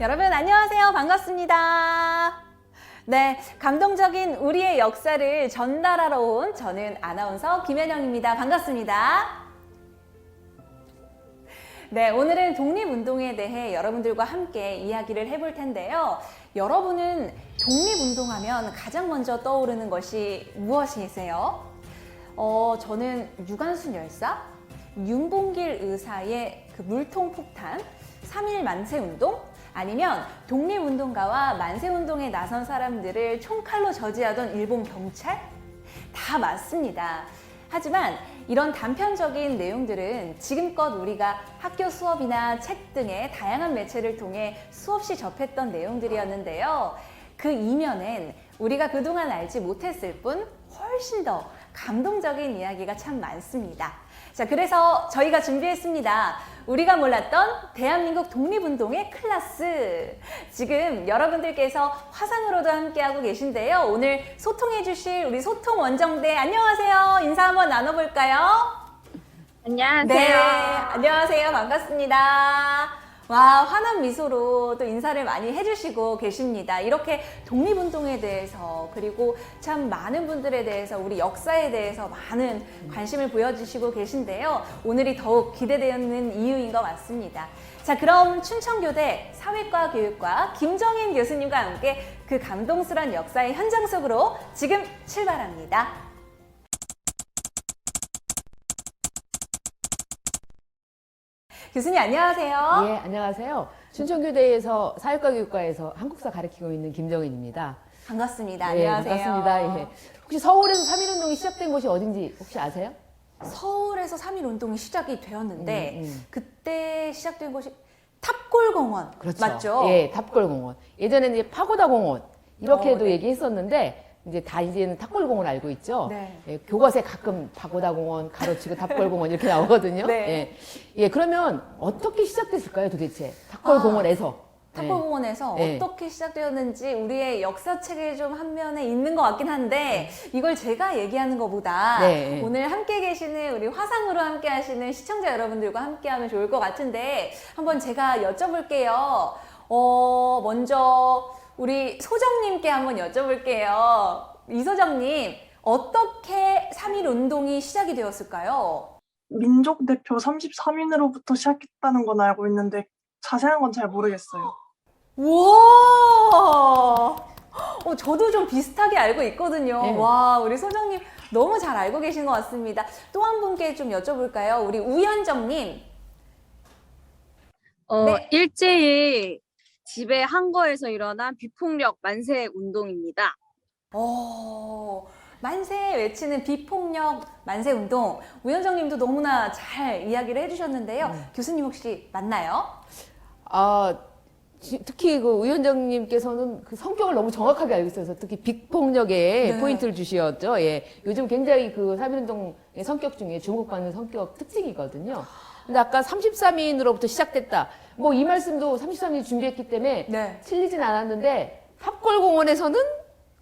여러분 안녕하세요. 반갑습니다. 네, 감동적인 우리의 역사를 전달하러 온 저는 아나운서 김연영입니다. 반갑습니다. 네, 오늘은 독립운동에 대해 여러분들과 함께 이야기를 해볼 텐데요. 여러분은 독립운동하면 가장 먼저 떠오르는 것이 무엇이세요? 저는 유관순 열사, 윤봉길 의사의 그 물통 폭탄, 3.1 만세운동, 아니면 독립운동가와 만세운동에 나선 사람들을 총칼로 저지하던 일본 경찰? 다 맞습니다. 하지만 이런 단편적인 내용들은 지금껏 우리가 학교 수업이나 책 등의 다양한 매체를 통해 수없이 접했던 내용들이었는데요. 그 이면엔 우리가 그동안 알지 못했을 뿐 훨씬 더 감동적인 이야기가 참 많습니다. 자, 그래서 저희가 준비했습니다. 우리가 몰랐던 대한민국 독립운동의 클래스. 지금 여러분들께서 화상으로도 함께하고 계신데요. 오늘 소통해 주실 우리 소통 원정대 안녕하세요. 인사 한번 나눠볼까요? 안녕하세요. 네, 안녕하세요. 반갑습니다. 와, 환한 미소로 또 인사를 많이 해주시고 계십니다. 이렇게 독립운동에 대해서 그리고 참 많은 분들에 대해서 우리 역사에 대해서 많은 관심을 보여주시고 계신데요. 오늘이 더욱 기대되는 이유인 것 같습니다. 자, 그럼 춘천교대 사회과교육과 김정인 교수님과 함께 그 감동스러운 역사의 현장 속으로 지금 출발합니다. 교수님 안녕하세요. 예, 안녕하세요. 춘천교대에서 사회과교육과에서 한국사 가르치고 있는 김정인입니다. 반갑습니다. 예, 안녕하세요. 반갑습니다. 예. 혹시 서울에서 3.1운동이 시작된 곳이 어딘지 혹시 아세요? 서울에서 3.1 운동이 시작이 되었는데 그때 시작된 곳이 탑골공원 그렇죠. 맞죠? 예, 탑골공원. 예전에는 이제 파고다공원 이렇게도 네. 얘기했었는데 이제는 탑골공원 알고 있죠? 네. 예, 교과서에 가끔 파고다공원, 가로치고 탑골공원 이렇게 나오거든요. 네. 예, 그러면 어떻게 시작됐을까요, 도대체? 탑골공원에서. 탑골공원에서 네. 어떻게 시작되었는지 우리의 역사책의 좀 한 면에 있는 것 같긴 한데 이걸 제가 얘기하는 것보다 네. 오늘 함께 계시는 우리 화상으로 함께 하시는 시청자 여러분들과 함께 하면 좋을 것 같은데 한번 제가 여쭤볼게요. 먼저 우리 소정님께 한번 여쭤볼게요. 이소정님, 어떻게 3.1 운동이 시작이 되었을까요? 민족 대표 33인으로부터 시작했다는 건 알고 있는데 자세한 건 잘 모르겠어요. 우와! 저도 좀 비슷하게 알고 있거든요. 네. 와, 우리 소정님 너무 잘 알고 계신 것 같습니다. 또 한 분께 좀 여쭤볼까요? 우리 우현정님. 네. 일제히 지배한 거에서 일어난 비폭력 만세 운동입니다. 만세 외치는 비폭력 만세 운동. 우현정님도 너무나 잘 이야기를 해주셨는데요. 교수님 혹시 맞나요? 특히 그 우현정님께서는 그 성격을 너무 정확하게 알고 있어서 특히 빅폭력에 네. 포인트를 주셨죠. 예. 요즘 굉장히 그 3.1운동의 성격 중에 주목받는 성격 특징이거든요. 근데 아까 33인으로부터 시작됐다. 뭐 이 말씀도 33인 준비했기 때문에 네. 틀리진 않았는데 탑골공원에서는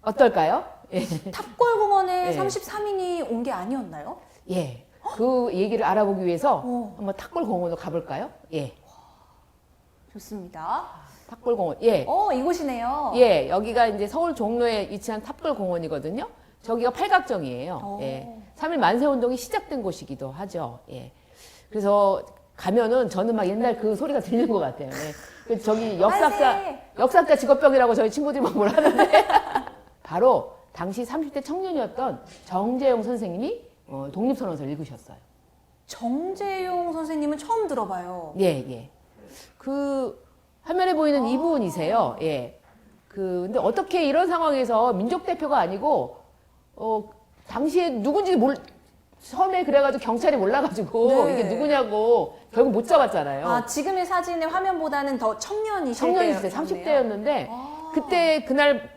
어떨까요? 예. 탑골공원에 네. 33인이 온 게 아니었나요? 예. 그 얘기를 알아보기 위해서 한번 탑골공원으로 가볼까요? 예. 좋습니다. 탑골공원. 예. 이곳이네요. 예, 여기가 이제 서울 종로에 위치한 탑골공원이거든요. 저기가 팔각정이에요. 예. 3.1 만세운동이 시작된 곳이기도 하죠. 예. 그래서 가면은 저는 막 옛날 그 소리가 들리는 것 같아요. 예. 그 저기 역사학자 직업병이라고 저희 친구들이 막 뭐라 하는데 바로 당시 30대 청년이었던 정재용 선생님이 독립선언서를 읽으셨어요. 정재용 선생님은 처음 들어봐요. 예, 예. 그 화면에 보이는 이분이세요. 예. 근데 어떻게 이런 상황에서 민족 대표가 아니고 당시에 누군지 처음에 그래가지고 경찰이 몰라가지고 네. 이게 누구냐고 결국 못 잡았잖아요. 지금의 사진의 화면보다는 더 청년이실 청년이실 때 때였네요. 30대였는데 그때 그날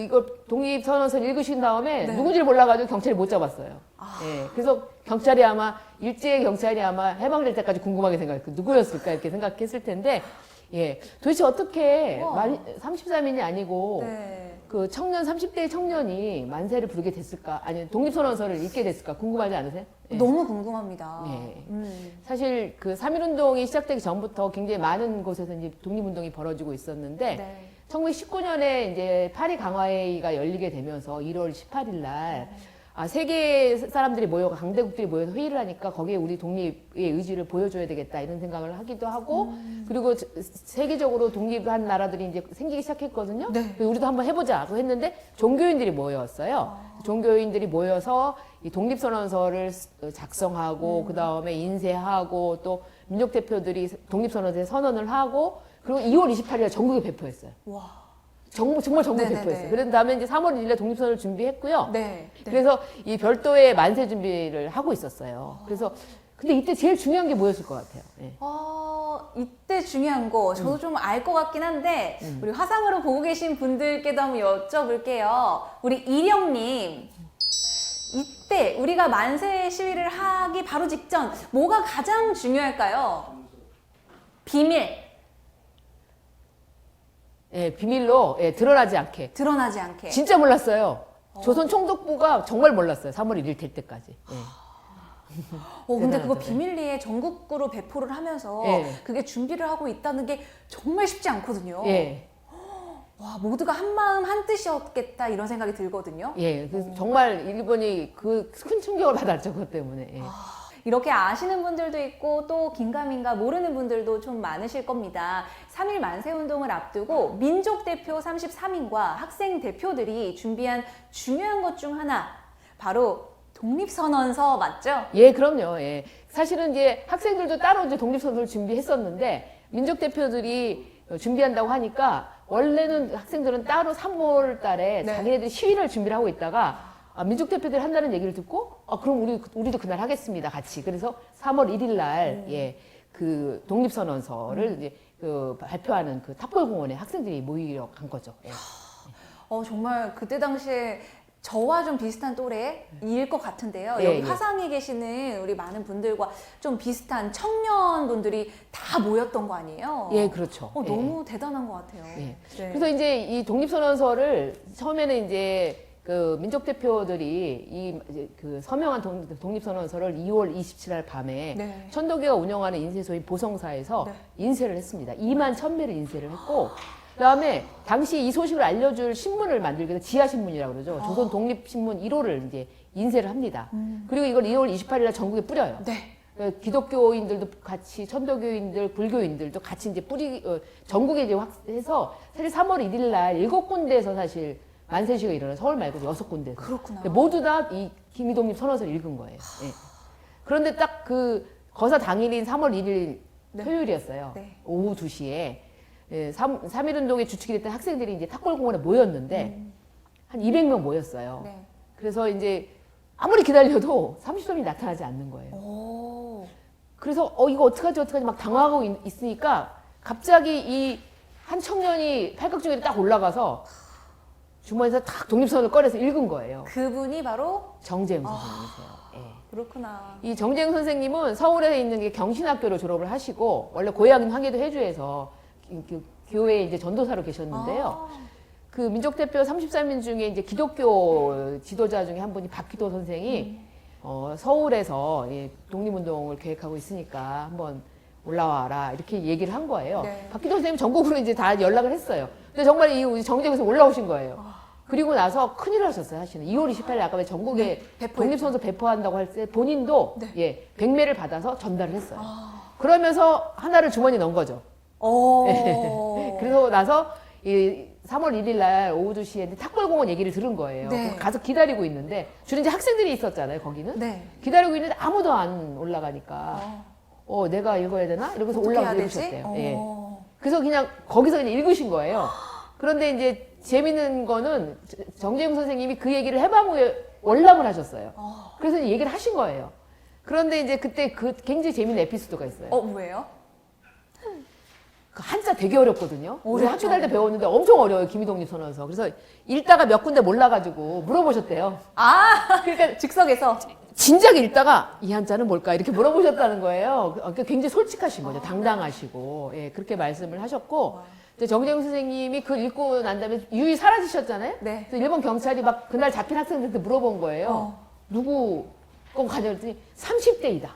이걸 독립선언서를 읽으신 다음에 네. 누군지를 몰라가지고 경찰이 못 잡았어요. 예. 그래서 경찰이 아마 일제의 경찰이 아마 해방될 때까지 궁금하게 누구였을까 이렇게 생각했을 텐데 예. 도대체 어떻게 우와. 33인이 아니고 네. 그 청년 30대의 청년이 만세를 부르게 됐을까? 아니 독립선언서를 읽게 됐을까? 궁금하지 않으세요? 예. 너무 궁금합니다. 네. 음. 사실 그 3.1운동이 시작되기 전부터 굉장히 많은 곳에서 이제 독립운동이 벌어지고 있었는데 네. 1919년에 이제 파리 강화회의가 열리게 되면서 1월 18일 날 세계 사람들이 강대국들이 모여서 회의를 하니까 거기에 우리 독립의 의지를 보여줘야 되겠다 이런 생각을 하기도 하고 그리고 세계적으로 독립한 나라들이 이제 생기기 시작했거든요. 네. 그래서 우리도 한번 해보자고 했는데 종교인들이 모였어요. 종교인들이 모여서 이 독립선언서를 작성하고 그 다음에 인쇄하고 또 민족 대표들이 독립선언서에 선언을 하고 그리고 2월 28일 전국에 배포했어요. 와. 정말 전국에 네네네. 배포했어요. 그런 다음에 이제 3월 1일에 독립선언을 준비했고요. 네. 네. 그래서 이 별도의 만세 준비를 하고 있었어요. 그래서 근데 이때 제일 중요한 게 뭐였을 것 같아요? 예. 이때 중요한 거 저도 좀 알 것 같긴 한데 우리 화상으로 보고 계신 분들께도 한번 여쭤볼게요. 우리 이령님, 이때 우리가 만세 시위를 하기 바로 직전 뭐가 가장 중요할까요? 비밀, 예, 비밀로 드러나지 않게. 드러나지 않게. 진짜 몰랐어요. 조선 총독부가 정말 몰랐어요. 3월 1일 될 때까지. 예. 근데 그거 대단하죠. 비밀리에 전국구로 배포를 하면서 예. 그게 준비를 하고 있다는 게 정말 쉽지 않거든요. 예. 와, 모두가 한 마음 한 뜻이었겠다 이런 생각이 들거든요. 예. 그래서 정말 일본이 그 큰 충격을 받았죠. 그것 때문에. 예. 이렇게 아시는 분들도 있고 또 긴가민가 모르는 분들도 좀 많으실 겁니다. 3.1 만세운동을 앞두고 민족대표 33인과 학생 대표들이 준비한 중요한 것 중 하나, 바로 독립선언서 맞죠? 예, 그럼요. 예. 사실은 이제 학생들도 따로 이제 독립선언을 준비했었는데 민족 대표들이 준비한다고 하니까 원래는 학생들은 따로 3월 달에 네. 자기네들이 시위를 준비를 하고 있다가 민족 대표들이 한다는 얘기를 듣고 그럼 우리도 그날 하겠습니다. 같이. 그래서 3월 1일 날 예, 그 독립선언서를 이제 그 발표하는 그 탑골공원에 학생들이 모이러 간 거죠. 예. 정말 그때 당시에 저와 좀 비슷한 또래일 것 같은데요. 예, 여기 예. 화상에 계시는 우리 많은 분들과 좀 비슷한 청년분들이 다 모였던 거 아니에요? 예, 그렇죠. 예. 너무 대단한 것 같아요. 예. 네. 그래서 이제 이 독립선언서를 처음에는 이제 그 민족 대표들이 그 서명한 독립선언서를 2월 27일 밤에 네. 천도교가 운영하는 인쇄소인 보성사에서 네. 인쇄를 했습니다. 2만 1000매를 인쇄를 했고 그다음에 당시 이 소식을 알려줄 신문을 만들게 해서 지하신문이라고 그러죠. 조선 독립신문 1호를 이제 인쇄를 합니다. 그리고 이걸 2월 28일 날 전국에 뿌려요. 네. 기독교인들도 같이 천도교인들, 불교인들도 같이 이제 전국에 이제 해서 사실 3월 1일 날 7군데에서 사실 만세시가 일어나 서울 말고 6군데에서. 그렇구나. 모두 다 이 김희독립 선언서를 읽은 거예요. 예. 그런데 딱 그 거사 당일인 3월 1일 네. 토요일이었어요. 네. 오후 2시에 3.1운동의 주축이 됐던 학생들이 이제 탁골공원에 모였는데 한 200명 모였어요. 네. 그래서 이제 아무리 기다려도 30점이 나타나지 않는 거예요. 오. 그래서 이거 어떡하지 막 당황하고 있으니까 갑자기 이 한 청년이 팔각정에 딱 올라가서 주머니에서 딱 독립선을 꺼내서 읽은 거예요. 그분이 바로 정재영 선생님이세요. 예. 그렇구나. 이 정재영 선생님은 서울에 있는 게 경신학교를 졸업을 하시고 원래 고향인 황해도 해주에서 그 교회에 이제 전도사로 계셨는데요. 그 민족대표 33인 중에 이제 기독교 지도자 중에 한 분이 박기도 선생이 서울에서 독립운동을 계획하고 있으니까 한번 올라와라 이렇게 얘기를 한 거예요. 네. 박기도 선생님 전국으로 이제 다 연락을 했어요. 근데 정말 이 정재영 선생님 올라오신 거예요. 그리고 나서 큰일 하셨어요, 사실은. 2월 28일 아까 왜 전국에 배포했죠. 독립선서 배포한다고 할 때 본인도 네. 예, 100매를 받아서 전달을 했어요. 그러면서 하나를 주머니에 넣은 거죠. 오. 그래서 나서 이 3월 1일 날 오후 2시에 탁골공원 얘기를 들은 거예요. 네. 그래서 가서 기다리고 있는데 주로 이제 학생들이 있었잖아요, 거기는. 네. 기다리고 있는데 아무도 안 올라가니까 내가 읽어야 되나? 이러면서 어떻게 올라가서 해야 되지? 읽으셨대요. 예. 오. 그래서 그냥 거기서 그냥 읽으신 거예요. 그런데 이제 재밌는 거는 정재용 선생님이 그 얘기를 해방 후에 월남을 하셨어요. 그래서 이제 얘기를 하신 거예요. 그런데 이제 그때 굉장히 재밌는 에피소드가 있어요. 뭐예요? 그 한자 되게 어렵거든요. 우리 어렵죠. 학교 다닐 때 배웠는데 엄청 어려워요. 김희동님 선언서. 그래서 읽다가 몇 군데 몰라가지고 물어보셨대요. 아, 그러니까 즉석에서. 진작에 읽다가 이 한자는 뭘까 이렇게 물어보셨다는 거예요. 그러니까 굉장히 솔직하신 거죠. 당당하시고 예, 그렇게 말씀을 하셨고 이제 정재용 선생님이 그걸 읽고 난 다음에 유유 사라지셨잖아요. 네. 그래서 일본 경찰이 막 그날 잡힌 학생들한테 물어본 거예요. 어. 누구 건 가냐 그랬더니 30대이다.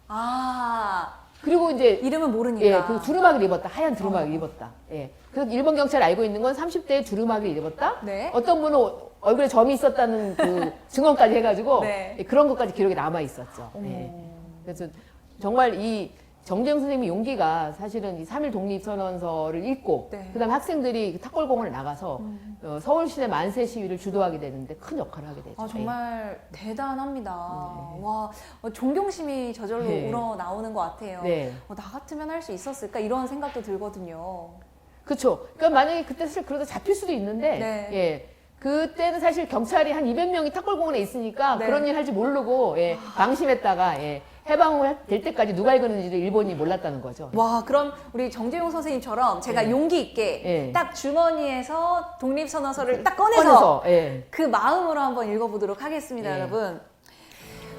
아, 그리고 이제 이름은 모르니까. 예, 그 두루마기를 입었다. 하얀 두루마기를 입었다. 예. 그래서 일본 경찰이 알고 있는 건 30대에 두루마기를 입었다. 네. 어떤 분은 얼굴에 점이 있었다는 그 증언까지 해가지고 네. 예, 그런 것까지 기록이 남아 있었죠. 어머. 예. 그래서 정말 이 정재영 선생님의 용기가 사실은 이 3.1 독립선언서를 읽고 네. 그다음에 학생들이 탁골공원에 나가서 서울시내 만세 시위를 주도하게 되는데 큰 역할을 하게 되죠. 아, 정말 대단합니다. 네. 와, 존경심이 저절로 네. 우러 나오는 것 같아요. 네. 나 같으면 할 수 있었을까? 이런 생각도 들거든요. 그렇죠. 그러니까 만약에 그때 사실 그러다 잡힐 수도 있는데, 네. 예. 그때는 사실 경찰이 한 200명이 탁골공원에 있으니까 네. 그런 일 할지 모르고, 예. 방심했다가, 예. 해방될 때까지 누가 읽었는지를 일본이 몰랐다는 거죠. 와, 그럼 우리 정재용 선생님처럼 제가 네. 용기 있게 네. 딱 주머니에서 독립선언서를 딱 꺼내서 예. 그 마음으로 한번 읽어보도록 하겠습니다, 네. 여러분.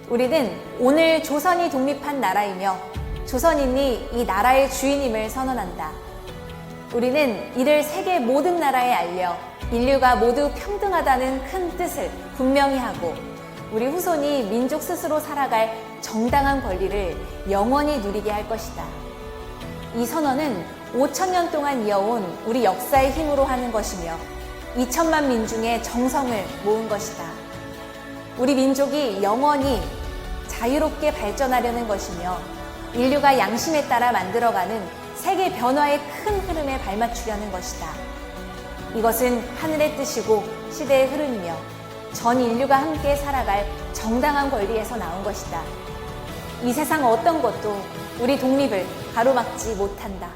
우리는 오늘 조선이 독립한 나라이며 조선인이 이 나라의 주인임을 선언한다. 우리는 이를 세계 모든 나라에 알려 인류가 모두 평등하다는 큰 뜻을 분명히 하고 우리 후손이 민족 스스로 살아갈 정당한 권리를 영원히 누리게 할 것이다. 이 선언은 5,000년 동안 이어온 우리 역사의 힘으로 하는 것이며 2천만 민중의 정성을 모은 것이다. 우리 민족이 영원히 자유롭게 발전하려는 것이며 인류가 양심에 따라 만들어가는 세계 변화의 큰 흐름에 발맞추려는 것이다. 이것은 하늘의 뜻이고 시대의 흐름이며 전 인류가 함께 살아갈 정당한 권리에서 나온 것이다. 이 세상 어떤 것도 우리 독립을 가로막지 못한다.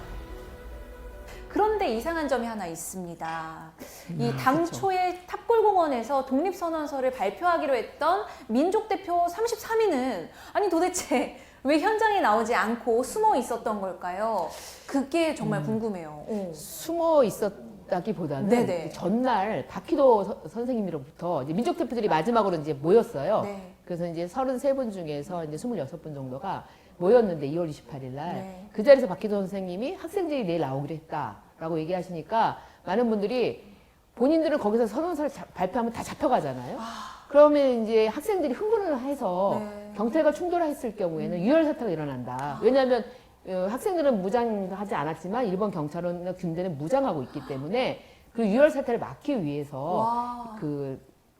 그런데 이상한 점이 하나 있습니다. 이 당초에 탑골공원에서 독립선언서를 발표하기로 했던 민족대표 33위는 아니 도대체 왜 현장에 나오지 않고 숨어 있었던 걸까요? 그게 정말 궁금해요. 숨어 있었다기보다는 네네. 전날 박희도 선생님으로부터 이제 민족 대표들이 마지막으로 이제 모였어요. 네. 그래서 이제 33분 중에서 이제 26분 정도가 모였는데 2월 28일 날 네. 그 자리에서 박희도 선생님이 학생들이 내일 나오기로 했다라고 얘기하시니까 많은 분들이 본인들은 거기서 선언서를 발표하면 다 잡혀가잖아요. 그러면 이제 학생들이 흥분을 해서 네. 경찰과 충돌했을 경우에는 유혈 사태가 일어난다. 왜냐하면 학생들은 무장하지 않았지만 일본 경찰이나 군대는 무장하고 있기 때문에 그 유혈 사태를 막기 위해서 와.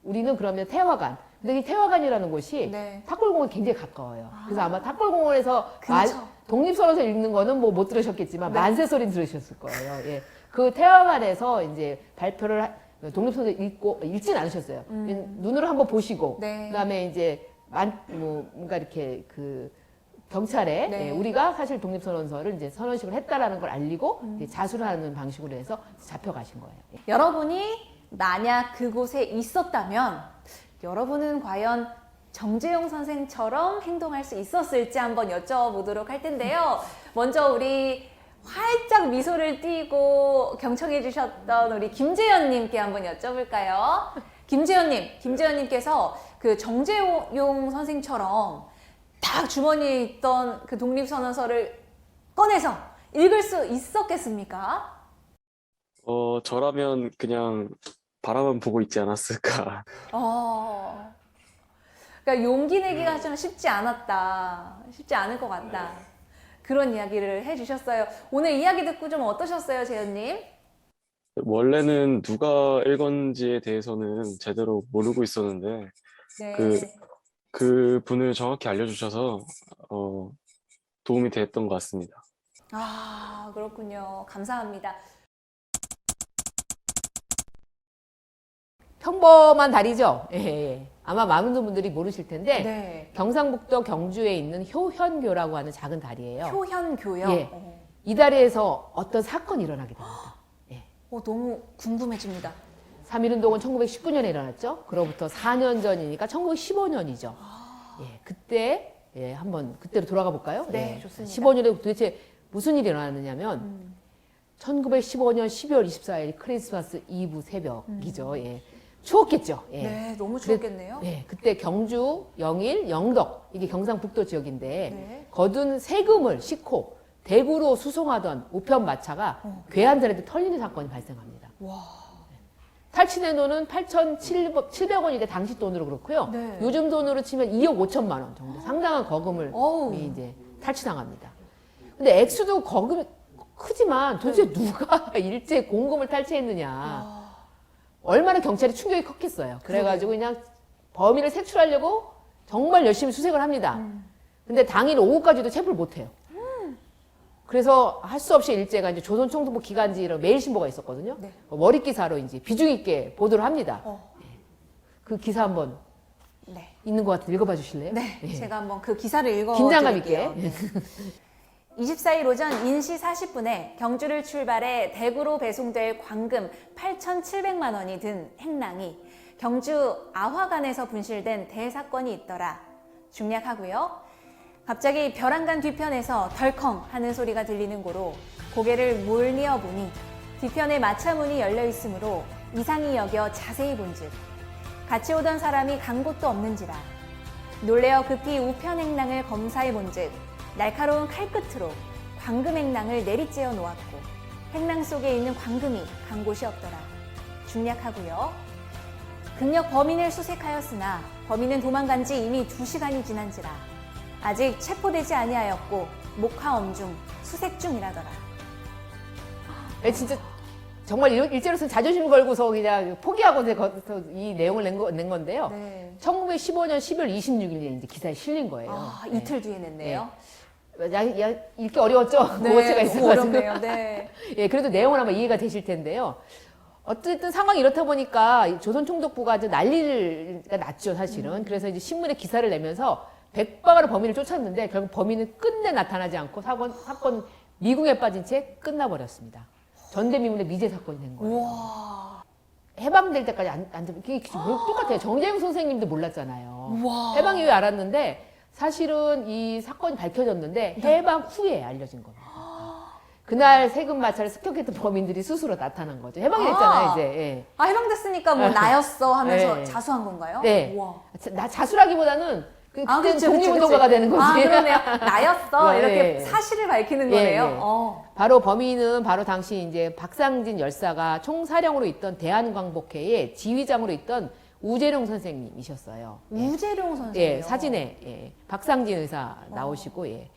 우리는 그러면 태화관. 근데 이 태화관이라는 곳이 네. 탑골공원에 굉장히 가까워요. 그래서 아마 탑골공원에서 그렇죠. 독립선언서 읽는 거는 뭐 못 들으셨겠지만 네. 만세 소리는 들으셨을 거예요. 예. 그 태화관에서 이제 발표를 독립선언서 읽진 않으셨어요. 눈으로 한번 보시고 네. 그다음에 이제 뭔가 이렇게 그 경찰에 네. 예, 우리가 사실 독립선언서를 이제 선언식을 했다라는 걸 알리고 이제 자수를 하는 방식으로 해서 잡혀가신 거예요. 예. 여러분이 만약 그곳에 있었다면 여러분은 과연 정재용 선생처럼 행동할 수 있었을지 한번 여쭤보도록 할 텐데요. 먼저 우리 활짝 미소를 띠고 경청해 주셨던 우리 김재현님께 한번 여쭤볼까요? 김재현님께서 그 정재용 선생처럼 딱 주머니에 있던 그 독립선언서를 꺼내서 읽을 수 있었겠습니까? 저라면 그냥 바라만 보고 있지 않았을까. 그러니까 용기 내기가 좀 쉽지 않았다. 쉽지 않을 것 같다. 그런 이야기를 해주셨어요. 오늘 이야기 듣고 좀 어떠셨어요, 재현님? 원래는 누가 읽었는지에 대해서는 제대로 모르고 있었는데, 네. 그 분을 정확히 알려주셔서, 도움이 됐던 것 같습니다. 아, 그렇군요. 감사합니다. 평범한 다리죠. 예, 예. 아마 많은 분들이 모르실 텐데 네. 경상북도 경주에 있는 효현교라고 하는 작은 다리예요. 효현교요? 예. 이 다리에서 어떤 사건이 일어나게 됩니다. 예. 너무 궁금해집니다. 3.1운동은 1919년에 일어났죠. 그로부터 4년 전이니까 1915년이죠. 예, 그때 한번 그때로 돌아가 볼까요? 네, 좋습니다. 15년에 도대체 무슨 일이 일어났느냐면 1915년 12월 24일 크리스마스 이브 새벽이죠. 예. 추웠겠죠. 예. 네, 너무 추웠겠네요. 네, 그때 경주, 영일, 영덕 이게 경상북도 지역인데 네. 거둔 세금을 싣고 대구로 수송하던 우편 마차가 괴한들한테 털리는 사건이 발생합니다. 와. 탈취된 돈은 8,700원인데 당시 돈으로 그렇고요. 네. 요즘 돈으로 치면 2억 5천만 원 정도 상당한 거금을 어우. 이제 탈취당합니다. 근데 액수도 거금이 크지만 도대체 누가 일제 공금을 탈취했느냐. 얼마나 경찰이 충격이 컸겠어요. 그래가지고 그냥 범인을 색출하려고 정말 열심히 수색을 합니다. 근데 당일 오후까지도 체포를 못해요. 그래서 할 수 없이 일제가 이제 조선총독부 기간지로 매일 신보가 있었거든요. 네. 머리 기사로 이제 비중 있게 보도를 합니다. 그 기사 한번 네. 있는 것 같아요. 읽어봐 주실래요? 네, 예. 제가 한번 그 기사를 읽어 긴장감 드릴게요. 있게. 24일 오전 인시 40분에 경주를 출발해 대구로 배송될 광금 8,700만 원이 든 행랑이 경주 아화간에서 분실된 대사건이 있더라. 중략하고요. 갑자기 벼랑간 뒤편에서 덜컹 하는 소리가 들리는 고로 고개를 몰리어 보니 뒤편에 마차 문이 열려 있으므로 이상히 여겨 자세히 본즉 같이 오던 사람이 간 곳도 없는지라 놀래어 급히 우편 행랑을 검사해 본즉 날카로운 칼끝으로 광금 행랑을 내리쬐어 놓았고 행랑 속에 있는 광금이 간 곳이 없더라. 중략하고요. 극력 범인을 수색하였으나 범인은 도망간 지 이미 2시간이 지난지라 아직 체포되지 아니하였고 목화엄중 수색 중이라더라. 예, 진짜 정말 일제로서는 자존심 걸고서 그냥 포기하고 이 내용을 낸 건데요. 네. 1915년 12월 26일에 이제 기사에 실린 거예요. 아, 네. 이틀 뒤에 냈네요. 읽기 어려웠죠? 그거가 있어가지고. 어렵네요. 네. 예, 그래도 내용은 아마 이해가 되실 텐데요. 어쨌든 상황이 이렇다 보니까 조선총독부가 아주 난리가 났죠, 사실은. 그래서 이제 신문에 기사를 내면서 백방으로 범인을 쫓았는데 결국 범인은 끝내 나타나지 않고 사건 미궁에 빠진 채 끝나버렸습니다. 전대미문의 미제 사건이 된 거예요. 우와. 해방될 때까지 이게 똑같아요. 정재영 선생님도 몰랐잖아요. 우와. 해방 이후에 알았는데 사실은 이 사건이 밝혀졌는데 해방 후에 알려진 겁니다. 그날 세금 마차를 습격했던 범인들이 스스로 나타난 거죠. 해방이 됐잖아요, 이제. 예. 아, 해방됐으니까 뭐 나였어 하면서 네. 자수한 건가요? 네. 우와. 나 자수라기보다는 그때 그치, 독립운동가가 되는 거지. 아, 그러네요. 나였어. 네. 이렇게 사실을 밝히는 거네요. 네. 어. 바로 범인은 바로 당시 이제 박상진 열사가 총사령으로 있던 대한광복회의 지휘장으로 있던 우재룡 선생님이셨어요. 예. 우재룡 선생님. 예, 사진에 예, 박상진 의사 나오시고 예.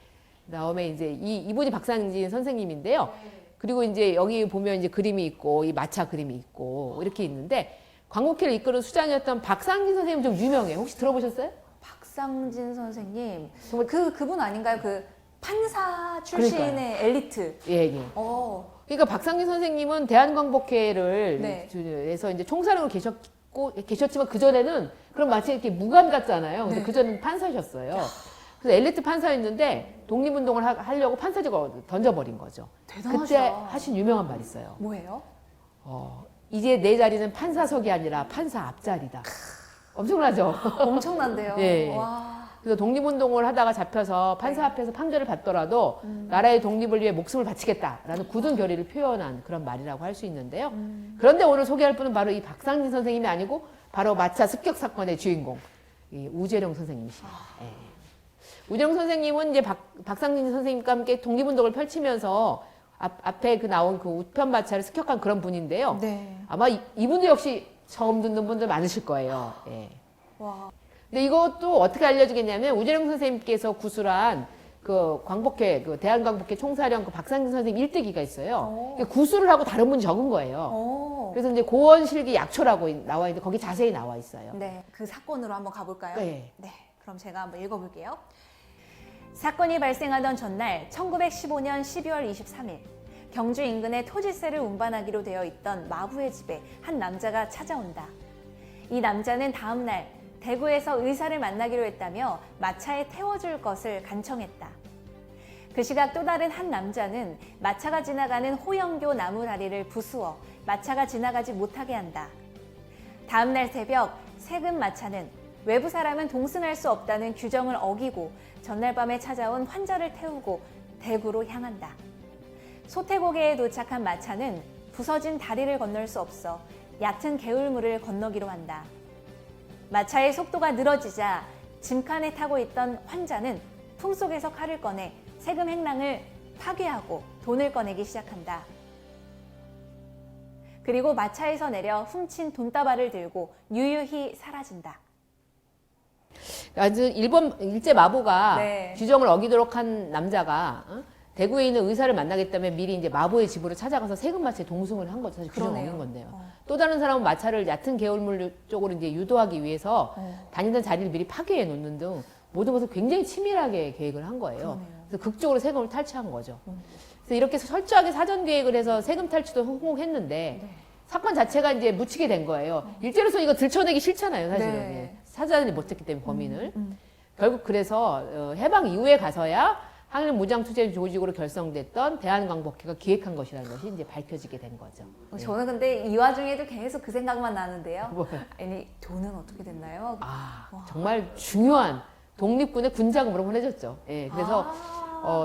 그다음에 이제 이분이 박상진 선생님인데요. 그리고 이제 여기 보면 이제 그림이 있고 이 마차 그림이 있고 이렇게 있는데 광복회를 이끄는 수장이었던 박상진 선생님 좀 유명해요. 혹시 들어보셨어요? 박상진 선생님. 정말 그분 아닌가요? 그 판사 출신의 그러니까요. 엘리트. 예, 예. 그러니까 박상진 선생님은 대한광복회를 네. 에서 이제 총사령으로 계셨지만 그 전에는 그럼 마치 이렇게 무관 같잖아요. 근데 네. 그 전에는 판사셨어요. 그래서 엘리트 판사였는데 독립운동을 하려고 판사직을 던져버린 거죠. 대단하시다. 그때 하신 유명한 말 있어요. 뭐예요? 이제 내 자리는 판사석이 아니라 판사 앞자리다. 엄청나죠? 엄청난데요. 예. 와. 그래서 독립운동을 하다가 잡혀서 판사 앞에서 판결을 받더라도 나라의 독립을 위해 목숨을 바치겠다라는 굳은 결의를 표현한 그런 말이라고 할 수 있는데요. 그런데 오늘 소개할 분은 바로 이 박상진 선생님이 아니고 바로 마차 습격 사건의 주인공 이 우재룡 선생님이십니다. 예. 우재룡 선생님은 이제 박상진 선생님과 함께 독립운동을 펼치면서 앞에 나온 그 우편 마차를 습격한 그런 분인데요. 네. 아마 이분도 역시 처음 듣는 분들 많으실 거예요. 예. 와. 근데 이것도 어떻게 알려지겠냐면 우재룡 선생님께서 구술한 그 광복회, 그 대한광복회 총사령 그 박상진 선생님 일대기가 있어요. 그러니까 구술을 하고 다른 분이 적은 거예요. 그래서 이제 고원실기 약초라고 나와 있는데 거기 자세히 나와 있어요. 네. 그 사건으로 한번 가볼까요? 네. 네. 그럼 제가 한번 읽어볼게요. 사건이 발생하던 전날 1915년 12월 23일 경주 인근의 토지세를 운반하기로 되어 있던 마부의 집에 한 남자가 찾아온다. 이 남자는 다음 날 대구에서 의사를 만나기로 했다며 마차에 태워줄 것을 간청했다. 그 시각 또 다른 한 남자는 마차가 지나가는 호영교 나무 다리를 부수어 마차가 지나가지 못하게 한다. 다음 날 새벽 세금 마차는 외부 사람은 동승할 수 없다는 규정을 어기고 전날 밤에 찾아온 환자를 태우고 대구로 향한다. 소태고개에 도착한 마차는 부서진 다리를 건널 수 없어 얕은 개울물을 건너기로 한다. 마차의 속도가 늘어지자 짐칸에 타고 있던 환자는 품속에서 칼을 꺼내 세금 행랑을 파괴하고 돈을 꺼내기 시작한다. 그리고 마차에서 내려 훔친 돈다발을 들고 유유히 사라진다. 아주 일본 일제 마보가 네. 규정을 어기도록 한 남자가 대구에 있는 의사를 만나겠다며 미리 이제 마보의 집으로 찾아가서 세금 마차에 동승을 한 거죠. 사실 규정 그러네요. 어긴 건데요. 어. 또 다른 사람은 마차를 얕은 개울물 쪽으로 이제 유도하기 위해서 다니던 자리를 미리 파괴해 놓는 등 모든 것을 굉장히 치밀하게 계획을 한 거예요. 그러네요. 그래서 극적으로 세금을 탈취한 거죠. 그래서 이렇게 철저하게 사전 계획을 해서 세금 탈취도 성공했는데 네. 사건 자체가 이제 묻히게 된 거예요. 일제로서 이거 들춰내기 싫잖아요, 사실은. 네. 예. 사전에 못했기 때문에 범인을. 결국 그래서 해방 이후에 가서야 항일 무장투쟁 조직으로 결성됐던 대한광복회가 기획한 것이라는 것이 이제 밝혀지게 된 거죠. 저는 근데 이 와중에도 계속 그 생각만 나는데요. 뭐요? 아니, 돈은 어떻게 됐나요? 아, 정말 중요한 독립군의 군자금으로 보내줬죠. 예, 그래서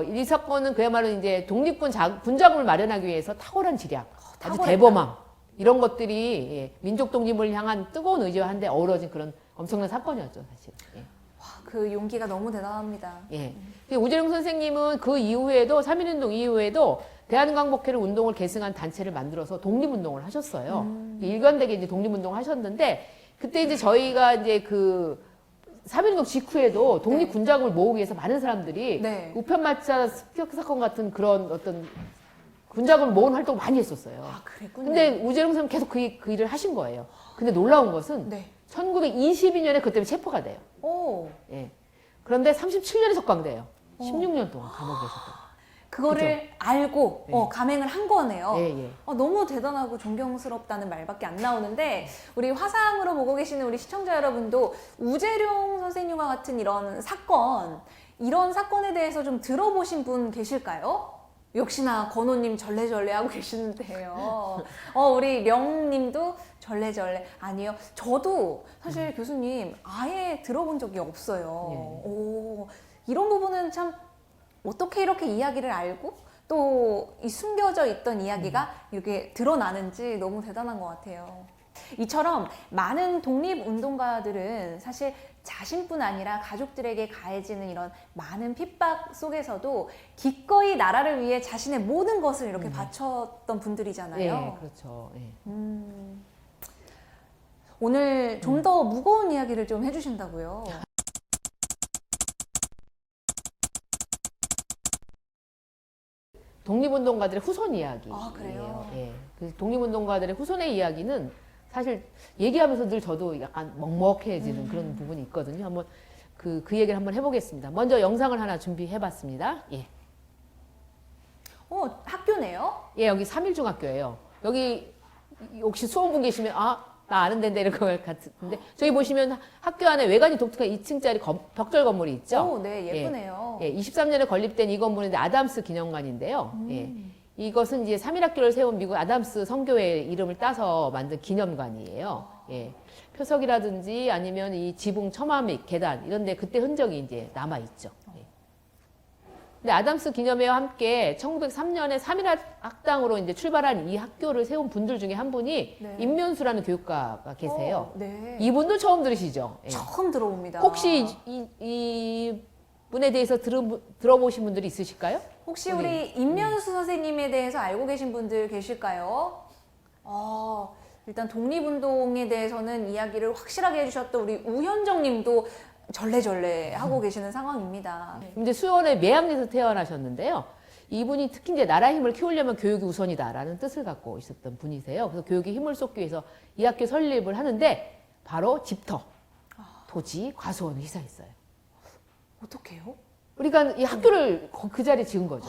이 사건은 그야말로 이제 독립군 군자금을 마련하기 위해서 탁월한 지략, 아주 탁월했다. 대범함 이런 것들이 예, 민족 독립을 향한 뜨거운 의지와 한데 어우러진 그런 엄청난 사건이었죠, 사실. 예. 와, 그 용기가 너무 대단합니다. 예. 우재룡 선생님은 그 이후에도 3.1운동 이후에도 대한광복회를 운동을 계승한 단체를 만들어서 독립운동을 하셨어요. 일관되게 이제 독립운동을 하셨는데 그때 이제 저희가 이제 그 3.1운동 직후에도 독립군자금을 모으기 위해서 많은 사람들이 네. 우편마차 습격 사건 같은 그런 어떤 군자금을 모으는 활동을 많이 했었어요. 아, 그랬군요. 근데 우재룡 선생님 계속 그 일을 하신 거예요. 근데 놀라운 것은 네. 1922년에 그때 체포가 돼요. 오, 예. 그런데 37년에 석방돼요. 16년 동안 감옥에 계셨던. 그거를 알고 네. 감행을 한 거네요. 예, 예. 너무 대단하고 존경스럽다는 말밖에 안 나오는데 우리 화상으로 보고 계시는 우리 시청자 여러분도 우재룡 선생님과 같은 이런 사건에 대해서 좀 들어보신 분 계실까요? 역시나 건호님 절레절레 하고 계시는데요. 우리 명님도 절레절레. 아니요. 저도 사실 교수님 아예 들어본 적이 없어요. 예. 오, 이런 부분은 참 어떻게 이렇게 이야기를 알고 또 이 숨겨져 있던 이야기가 이렇게 드러나는지 너무 대단한 것 같아요. 이처럼 많은 독립운동가들은 사실 자신뿐 아니라 가족들에게 가해지는 이런 많은 핍박 속에서도 기꺼이 나라를 위해 자신의 모든 것을 이렇게 바쳤던 분들이잖아요. 예, 그렇죠. 예. 오늘 좀 더 무거운 이야기를 좀 해주신다고요. 독립운동가들의 후손 이야기예요. 아, 그래요? 예. 그 독립운동가들의 후손의 이야기는 사실 얘기하면서 늘 저도 약간 먹먹해지는 그런 부분이 있거든요. 한번 그 얘기를 한번 해보겠습니다. 먼저 영상을 하나 준비해봤습니다. 예. 학교네요? 예, 여기 3.1중학교예요. 여기 혹시 수험분 계시면 나 아는 데인데 이럴 것 같은데 저기 보시면 학교 안에 외관이 독특한 2층짜리 벽돌 건물이 있죠. 오, 네, 예쁘네요. 예, 23년에 건립된 이 건물은 아담스 기념관인데요. 예, 이것은 이제 3.1학교를 세운 미국 아담스 선교회의 이름을 따서 만든 기념관이에요. 예, 표석이라든지 아니면 이 지붕 처마밑 계단 이런 데 그때 흔적이 이제 남아 있죠. 예. 근데 아담스 기념회와 함께 1903년에 3.1학당으로 이제 출발한 이 학교를 세운 분들 중에 한 분이 네. 임면수라는 교육가가 계세요. 네. 이분도 처음 들으시죠? 예. 처음 들어옵니다. 혹시 이 분에 대해서 들어보신 분들이 있으실까요? 혹시 우리 임면수 선생님에 대해서 알고 계신 분들 계실까요? 일단 독립운동에 대해서는 이야기를 확실하게 해주셨던 우리 우현정 님도 절레절레 하고 계시는 상황입니다. 이제 수원의 매양리에서 태어나셨는데요. 이분이 특히 이제 나라의 힘을 키우려면 교육이 우선이다라는 뜻을 갖고 있었던 분이세요. 그래서 교육에 힘을 쏟기 위해서 이 학교 설립을 하는데 바로 집터, 토지, 과수원을 희생했어요. 어떡해요? 그러니까 이 학교를 그 자리에 지은 거죠.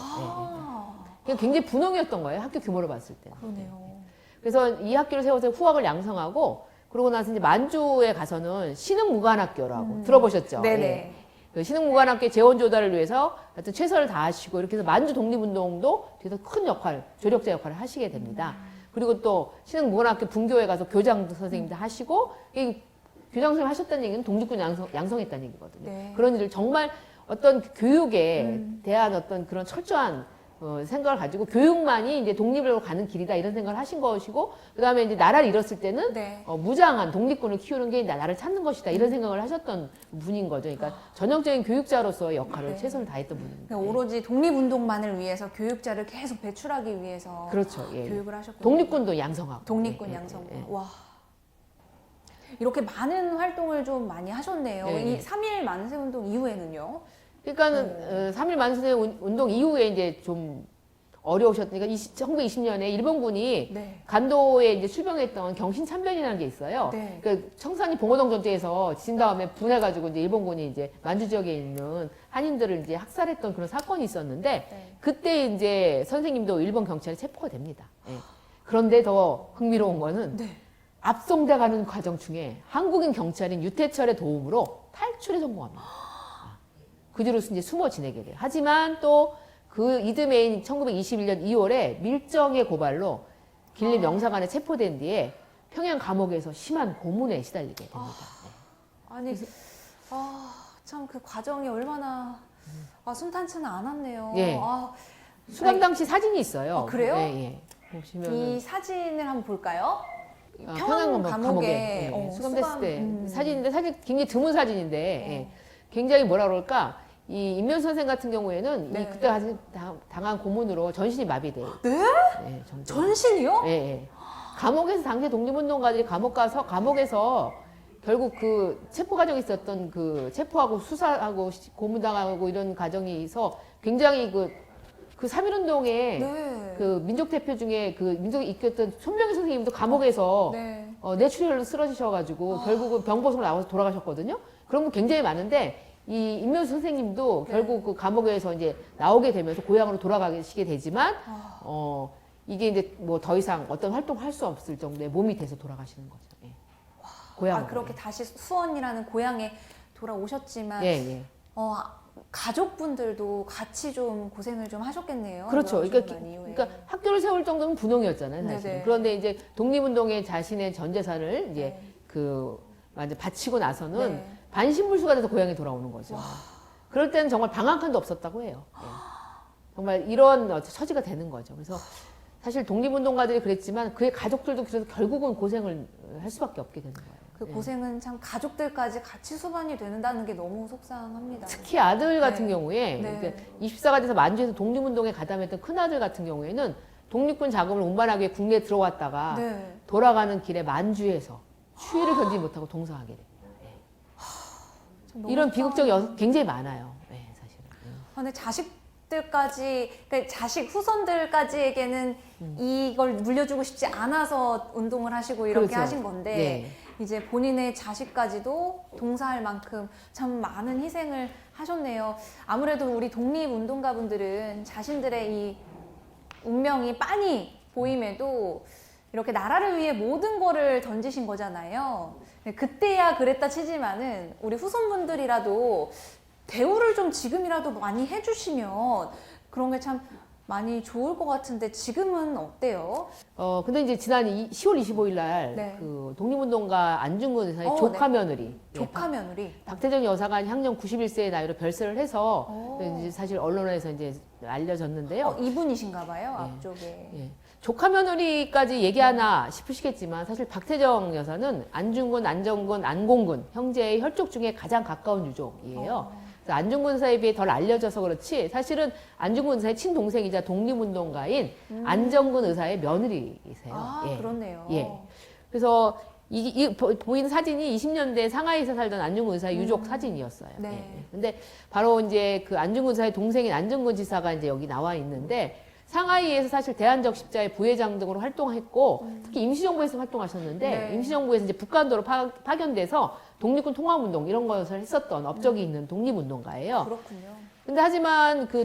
그냥 굉장히 분홍이었던 거예요. 학교 규모로 봤을 때는. 그러네요. 그래서 이 학교를 세워서 후학을 양성하고 그러고 나서 이제 만주에 가서는 신흥무관학교라고 들어보셨죠? 네네. 예. 그 신흥무관학교의 재원 조달을 위해서 하여튼 최선을 다하시고 이렇게 해서 만주 독립운동도 뒤에서 큰 역할, 조력자 역할을 하시게 됩니다. 그리고 또 신흥무관학교 분교에 가서 교장 선생님도 하시고 이 교장 선생님 하셨다는 얘기는 독립군 양성했다는 얘기거든요. 네. 그런 일을 정말 어떤 교육에 대한 어떤 그런 철저한 생각을 가지고 교육만이 이제 독립으로 가는 길이다 이런 생각을 하신 것이고 그다음에 이제 나라를 잃었을 때는 네. 무장한 독립군을 키우는 게 나라를 찾는 것이다 이런 생각을 하셨던 분인 거죠. 그러니까 전형적인 교육자로서의 역할을 네. 최선을 다했던 분입니다. 그러니까 오로지 독립운동만을 위해서 교육자를 계속 배출하기 위해서 그렇죠. 예. 교육을 하셨군요. 독립군도 양성하고. 독립군 예, 양성군. 예, 예. 와. 이렇게 많은 활동을 좀 많이 하셨네요. 네. 이 3.1 만세 운동 이후에는요? 그러니까는 3.1 만세 운동 이후에 이제 좀 어려우셨으니까 1920년에 일본군이 네. 간도에 이제 출병했던 경신참변이라는 게 있어요. 네. 그 청산리 봉오동 전투에서 진 다음에 분해가지고 이제 일본군이 이제 만주 지역에 있는 한인들을 이제 학살했던 그런 사건이 있었는데 네. 그때 이제 선생님도 일본 경찰에 체포가 됩니다. 예. 그런데 더 흥미로운 거는 네. 압송돼 가는 과정 중에 한국인 경찰인 유태철의 도움으로 탈출에 성공합니다. 그 뒤로 이제 숨어 지내게 돼요. 하지만 또 그 이듬해인 1921년 2월에 밀정의 고발로 길림 영사관에 체포된 뒤에 평양 감옥에서 심한 고문에 시달리게 됩니다. 아니, 참 그 과정이 얼마나 순탄치는 않았네요. 예. 아, 수감 당시 사진이 있어요. 아, 그래요? 예, 예. 보시면 이 사진을 한번 볼까요? 평양 감옥에 예, 수감됐을 때 사진인데 사진 굉장히 드문 사진인데 예. 굉장히 뭐라 그럴까 이 임명수 선생 같은 경우에는 네. 이 그때 당한 고문으로 전신이 마비돼요. 네? 예, 정말. 전신이요? 예, 예. 감옥에서 당시 독립운동가들이 감옥에서 결국 그 체포 과정에 있었던 그 체포하고 수사하고 고문당하고 이런 과정에서 굉장히 그 3.1운동에 네. 그 민족 대표 중에 그 민족이 이끌었던 손명희 선생님도 감옥에서 네. 뇌출혈로 쓰러지셔가지고 결국은 병보석으로 나와서 돌아가셨거든요. 그런 분 굉장히 많은데 이 임명수 선생님도 결국 그 감옥에서 이제 나오게 되면서 고향으로 돌아가시게 되지만 이게 이제 뭐 더 이상 어떤 활동을 할 수 없을 정도의 몸이 돼서 돌아가시는 거죠. 예. 고향으로. 그렇게 다시 수원이라는 고향에 돌아오셨지만 예, 예. 가족분들도 같이 좀 고생을 좀 하셨겠네요. 그렇죠. 돌아오시고 난 이후에. 그러니까 학교를 세울 정도면 분홍이었잖아요, 사실. 네네. 그런데 이제 독립운동에 자신의 전 재산을 이제 네. 그 완전 바치고 나서는 네. 반신불수가 돼서 고향에 돌아오는 거죠. 그럴 때는 정말 방 한 칸도 없었다고 해요. 예. 정말 이런 처지가 되는 거죠. 그래서 사실 독립운동가들이 그랬지만 그의 가족들도 그래서 결국은 고생을 할 수밖에 없게 되는 거예요. 그 예. 고생은 참 가족들까지 같이 수반이 되는다는 게 너무 속상합니다. 특히 아들 같은 네. 경우에 네. 그러니까 24가 돼서 만주에서 독립운동에 가담했던 큰아들 같은 경우에는 독립군 자금을 운반하기 위해 국내에 들어왔다가 네. 돌아가는 길에 만주에서 추위를 견디지 못하고 동사하게 됩니다. 참 너무 이런 속상하네요. 비극적 굉장히 많아요. 네, 사실은. 근데 자식들까지, 그러니까 자식 후손들까지에게는 이걸 물려주고 싶지 않아서 운동을 하시고 이렇게 그렇죠. 하신 건데 네. 이제 본인의 자식까지도 동사할 만큼 참 많은 희생을 하셨네요. 아무래도 우리 독립운동가분들은 자신들의 이 운명이 빤히 보임에도 이렇게 나라를 위해 모든 거를 던지신 거잖아요. 그때야 그랬다 치지만은 우리 후손분들이라도 대우를 좀 지금이라도 많이 해주시면 그런 게 참 많이 좋을 것 같은데 지금은 어때요? 근데 이제 지난 10월 25일 날 네. 그 독립운동가 안중근 의사의 네. 조카 며느리 조카 며느리. 박태정 여사가 향년 91세의 나이로 별세를 해서 오. 이제 사실 언론에서 이제 알려졌는데요. 이분이신가 봐요, 예. 앞쪽에. 예. 조카 며느리까지 얘기하나 싶으시겠지만 사실 박태정 여사는 안중근, 안정근, 안공근 형제의 혈족 중에 가장 가까운 유족이에요. 그래서 안중근 의사에 비해 덜 알려져서 그렇지 사실은 안중근 의사의 친동생이자 독립운동가인 안정근 의사의 며느리이세요. 예. 그렇네요. 예. 그래서 보이는 사진이 20년대 상하이에서 살던 안중근 의사의 유족 사진이었어요. 네. 예. 근데 바로 이제 그 안중근 의사의 동생인 안정근 지사가 이제 여기 나와 있는데 상하이에서 사실 대한적 십자의 부회장 등으로 활동했고 특히 임시정부에서 활동하셨는데 네. 임시정부에서 이제 북한도로 파견돼서 독립군 통합운동 이런 것을 했었던 업적이 있는 독립운동가예요. 그렇군요. 근데 하지만 그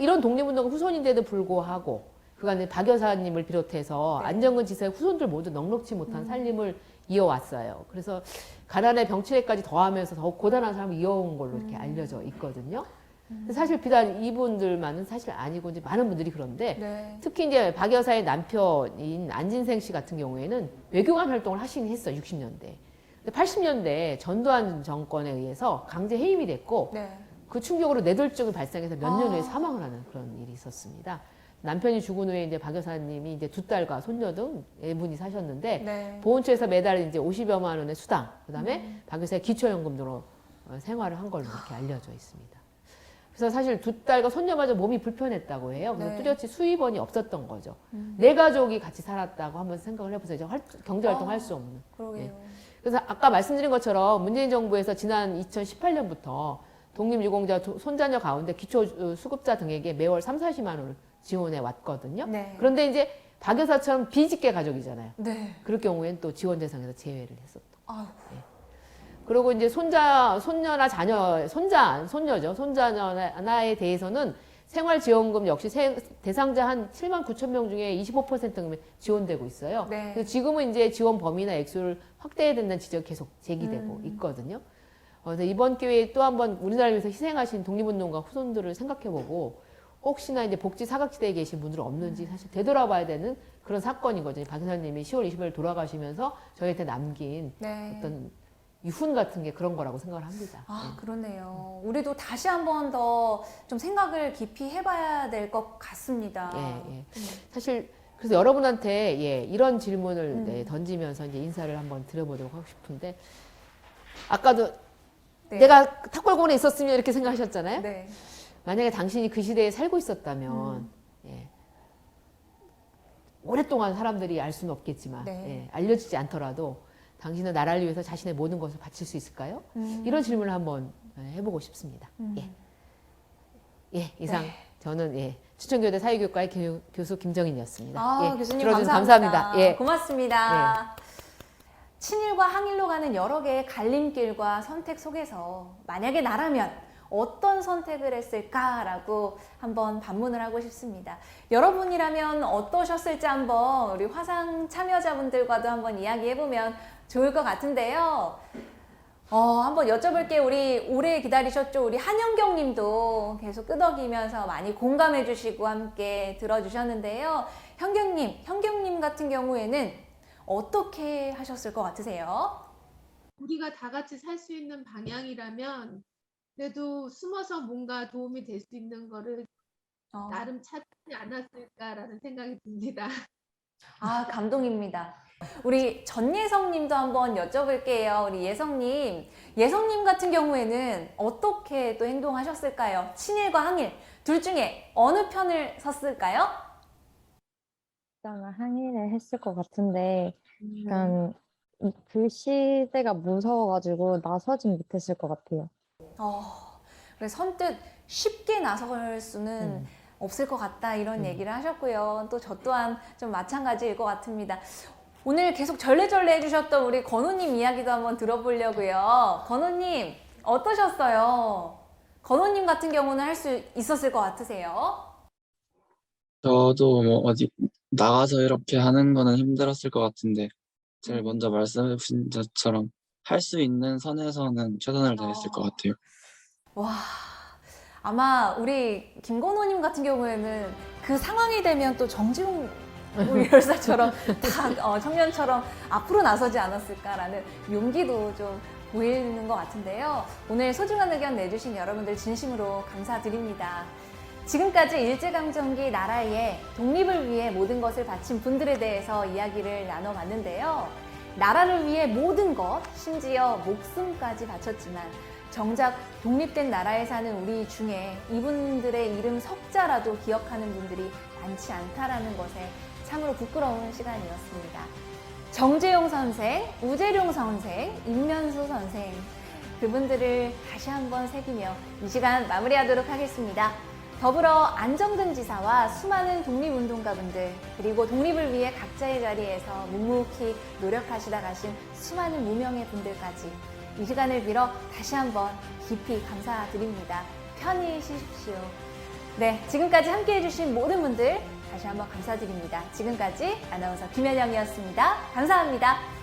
이런 독립운동 후손인데도 불구하고 그간에 박 여사님을 비롯해서 네. 안정근 지사의 후손들 모두 넉넉지 못한 살림을 이어왔어요. 그래서 가난의 병치레까지 더하면서 더욱 고단한 삶을 이어온 걸로 이렇게 알려져 있거든요. 사실 비단 이분들만은 사실 아니고 이제 많은 분들이 그런데 네. 특히 이제 박 여사의 남편인 안진생 씨 같은 경우에는 외교관 활동을 하시긴 했어요. 60년대. 근데 80년대 전두환 정권에 의해서 강제 해임이 됐고 네. 그 충격으로 뇌졸중이 발생해서 몇 년 후에 아. 사망을 하는 그런 일이 있었습니다. 남편이 죽은 후에 이제 박 여사님이 이제 두 딸과 손녀 등 네 분이 사셨는데 네. 보훈처에서 매달 이제 50여만 원의 수당, 그다음에 박 여사의 기초연금으로 생활을 한 걸로 이렇게 알려져 있습니다. 그래서 사실 두 딸과 손녀마저 몸이 불편했다고 해요. 그래서 네. 뚜렷이 수입원이 없었던 거죠. 내 가족이 같이 살았다고 한번 생각을 해보세요. 이제 경제활동 할 수 없는. 그러게요. 그래서 아까 말씀드린 것처럼 문재인 정부에서 지난 2018년부터 독립유공자 손자녀 가운데 기초수급자 등에게 매월 3, 40만 원을 지원해 왔거든요. 네. 그런데 이제 박 여사처럼 비직계 가족이잖아요. 네. 그럴 경우에는 또 지원 대상에서 제외를 했었던. 아유. 그리고 이제 손녀나 자녀, 손녀죠. 손자녀에 대해서는 생활지원금 역시 대상자 한 7만 9천 명 중에 25%는 지원되고 있어요. 네. 그래서 지금은 이제 지원 범위나 액수를 확대해야 된다는 지적이 계속 제기되고 있거든요. 그래서 이번 기회에 또 한번 우리나라를 위해서 희생하신 독립운동가 후손들을 생각해보고 혹시나 이제 복지 사각지대에 계신 분들은 없는지 사실 되돌아봐야 되는 그런 사건이거든요. 박 여사님이 10월 20일 돌아가시면서 저희한테 남긴 네. 어떤 유훈 같은 게 그런 거라고 생각을 합니다. 아, 그러네요. 우리도 다시 한 번 더 좀 생각을 깊이 해봐야 될 것 같습니다. 예, 예. 사실 그래서 여러분한테 예, 이런 질문을 네, 던지면서 이제 인사를 한번 드려보도록 하고 싶은데 아까도 네. 내가 탑골공원에 있었으면 이렇게 생각하셨잖아요. 네. 만약에 당신이 그 시대에 살고 있었다면 예, 오랫동안 사람들이 알 수는 없겠지만 네. 예, 알려지지 않더라도 당신은 나라를 위해서 자신의 모든 것을 바칠 수 있을까요? 이런 질문을 한번 해보고 싶습니다. 예. 예, 이상 네. 저는 예, 추천교대 사회교육과의 교수 김정인이었습니다. 아, 예, 교수님 들어주셔서 감사합니다. 예. 고맙습니다. 친일과 항일로 가는 여러 개의 갈림길과 선택 속에서 만약에 나라면 어떤 선택을 했을까라고 한번 반문을 하고 싶습니다. 여러분이라면 어떠셨을지 한번 우리 화상 참여자분들과도 한번 이야기해보면 좋을 것 같은데요. 한번 여쭤볼게요. 우리 오래 기다리셨죠? 우리 한영경 님도 계속 끄덕이면서 많이 공감해 주시고 함께 들어주셨는데요. 현경님 같은 경우에는 어떻게 하셨을 것 같으세요? 우리가 다 같이 살 수 있는 방향이라면 그래도 숨어서 뭔가 도움이 될 수 있는 거를 나름 찾지 않았을까라는 생각이 듭니다. 아, 감동입니다. 우리 전예성 님도 한번 여쭤볼게요. 우리 예성 님 같은 경우에는 어떻게 또 행동하셨을까요? 친일과 항일 둘 중에 어느 편을 섰을까요? 일단은 항의를 했을 것 같은데, 약간 그 시대가 무서워가지고 나서진 못했을 것 같아요. 그래서 선뜻 쉽게 나설 수는 없을 것 같다 이런 얘기를 하셨고요. 또 저 또한 좀 마찬가지일 것 같습니다. 오늘 계속 절레절레 해주셨던 우리 건우님 이야기도 한번 들어보려고요. 건우님 어떠셨어요? 건우님 같은 경우는 할 수 있었을 것 같으세요? 저도 뭐 어디 나가서 이렇게 하는 거는 힘들었을 것 같은데 제일 먼저 말씀해 주신 것처럼 할 수 있는 선에서는 최선을 다했을 것 같아요. 와, 아마 우리 김건호님 같은 경우에는 그 상황이 되면 또 정지용 열사처럼 다 청년처럼 앞으로 나서지 않았을까라는 용기도 좀 보이는 것 같은데요. 오늘 소중한 의견 내주신 여러분들 진심으로 감사드립니다. 지금까지 일제강점기 나라의 독립을 위해 모든 것을 바친 분들에 대해서 이야기를 나눠봤는데요. 나라를 위해 모든 것, 심지어 목숨까지 바쳤지만 정작 독립된 나라에 사는 우리 중에 이분들의 이름 석자라도 기억하는 분들이 많지 않다라는 것에 참으로 부끄러운 시간이었습니다. 정재용 선생, 우재룡 선생, 임면수 선생 그분들을 다시 한번 새기며 이 시간 마무리하도록 하겠습니다. 더불어 안정근 지사와 수많은 독립운동가분들 그리고 독립을 위해 각자의 자리에서 묵묵히 노력하시다 가신 수많은 무명의 분들까지 이 시간을 빌어 다시 한번 깊이 감사드립니다. 편히 쉬십시오. 네, 지금까지 함께해 주신 모든 분들 다시 한번 감사드립니다. 지금까지 아나운서 김현영이었습니다. 감사합니다.